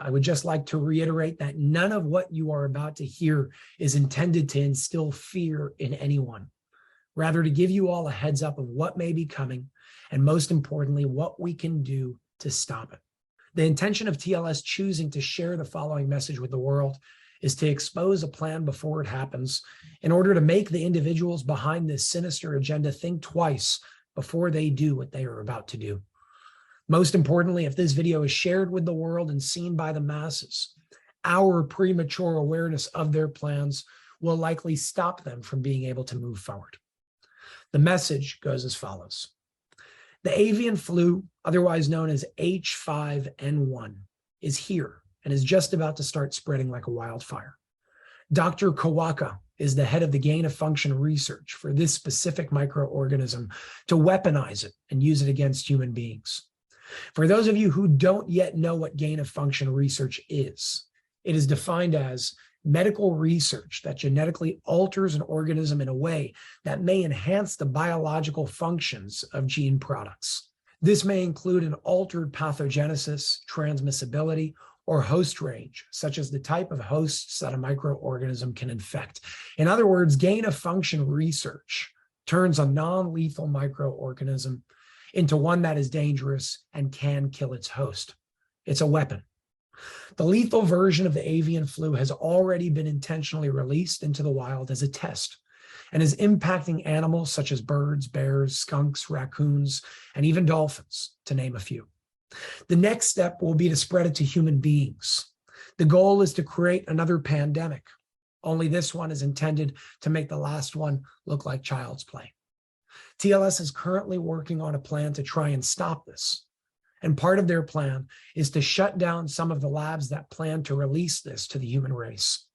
I would just like to reiterate that none of what you are about to hear is intended to instill fear in anyone, rather to give you all a heads up of what may be coming, and most importantly, what we can do to stop it. The intention of TLS choosing to share the following message with the world is to expose a plan before it happens in order to make the individuals behind this sinister agenda think twice before they do what they are about to do. Most importantly, if this video is shared with the world and seen by the masses, our premature awareness of their plans will likely stop them from being able to move forward. The message goes as follows. The avian flu, otherwise known as H5N1, is here and is just about to start spreading like a wildfire. Dr. Kawaka is the head of the gain-of-function research for this specific microorganism to weaponize it and use it against human beings. For those of you who don't yet know what gain-of-function research is, it is defined as medical research that genetically alters an organism in a way that may enhance the biological functions of gene products. This may include an altered pathogenesis, transmissibility, or host range, such as the type of hosts that a microorganism can infect. In other words, gain-of-function research turns a non-lethal microorganism into one that is dangerous and can kill its host. It's a weapon. The lethal version of the avian flu has already been intentionally released into the wild as a test and is impacting animals such as birds, bears, skunks, raccoons, and even dolphins, to name a few. The next step will be to spread it to human beings. The goal is to create another pandemic, only this one is intended to make the last one look like child's play. TLS is currently working on a plan to try and stop this. And part of their plan is to shut down some of the labs that plan to release this to the human race.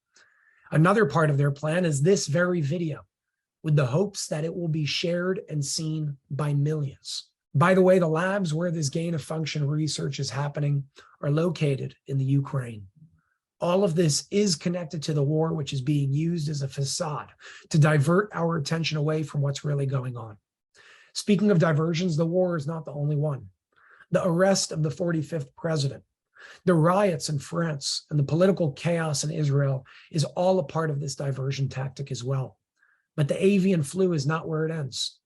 Another part of their plan is this very video, with the hopes that it will be shared and seen by millions. By the way, the labs where this gain-of-function research is happening are located in the Ukraine. All of this is connected to the war, which is being used as a facade to divert our attention away from what's really going on. Speaking of diversions, the war is not the only one. The arrest of the 45th president, the riots in France, and the political chaos in Israel is all a part of this diversion tactic as well. But the avian flu is not where it ends.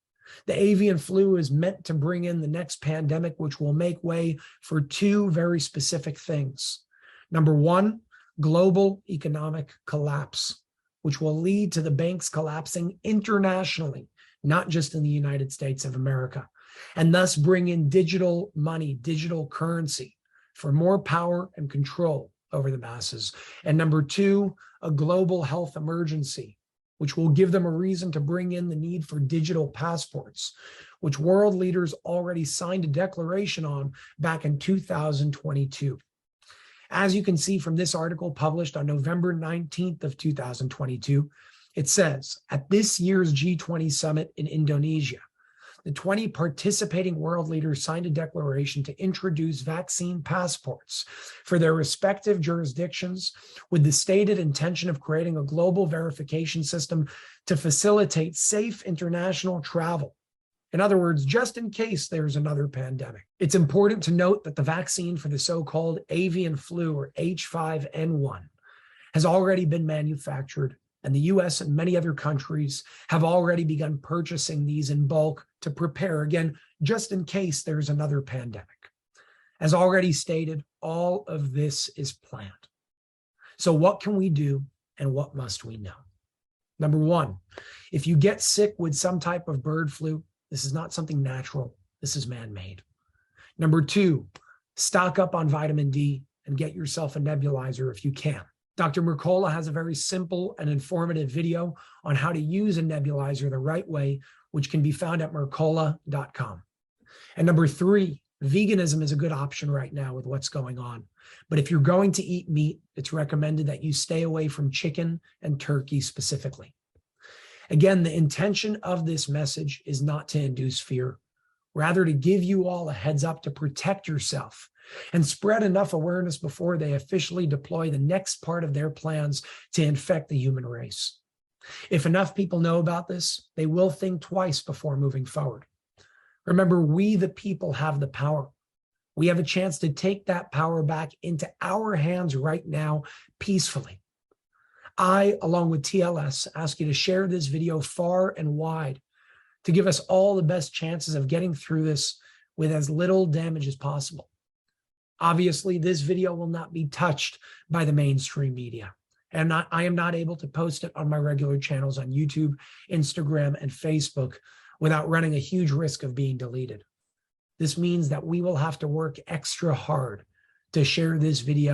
The avian flu is meant to bring in the next pandemic, which will make way for two very specific things. Number one, global economic collapse, which will lead to the banks collapsing internationally, not just in the United States of America, and thus bring in digital money, digital currency for more power and control over the masses. And number two, a global health emergency, which will give them a reason to bring in the need for digital passports, which world leaders already signed a declaration on back in 2022. As you can see from this article published on November 19th of 2022, it says, at this year's G20 summit in Indonesia, the 20 participating world leaders signed a declaration to introduce vaccine passports for their respective jurisdictions with the stated intention of creating a global verification system to facilitate safe international travel. In other words, just in case there's another pandemic. It's important to note that the vaccine for the so-called avian flu, or H5N1, has already been manufactured, and the US and many other countries have already begun purchasing these in bulk to prepare, again, just in case there's another pandemic. As already stated, all of this is planned. So what can we do and what must we know? Number one, if you get sick with some type of bird flu, this is not something natural, this is man-made. Number two, stock up on vitamin D and get yourself a nebulizer if you can. Dr. Mercola has a very simple and informative video on how to use a nebulizer the right way, which can be found at mercola.com. And number three, veganism is a good option right now with what's going on. But if you're going to eat meat, it's recommended that you stay away from chicken and turkey specifically. Again, the intention of this message is not to induce fear, rather to give you all a heads up to protect yourself and spread enough awareness before they officially deploy the next part of their plans to infect the human race. If enough people know about this, they will think twice before moving forward. Remember, we the people have the power. We have a chance to take that power back into our hands right now, peacefully. I, along with TLS, ask you to share this video far and wide to give us all the best chances of getting through this with as little damage as possible. Obviously, this video will not be touched by the mainstream media. And I am not able to post it on my regular channels on YouTube, Instagram, and Facebook without running a huge risk of being deleted. This means that we will have to work extra hard to share this video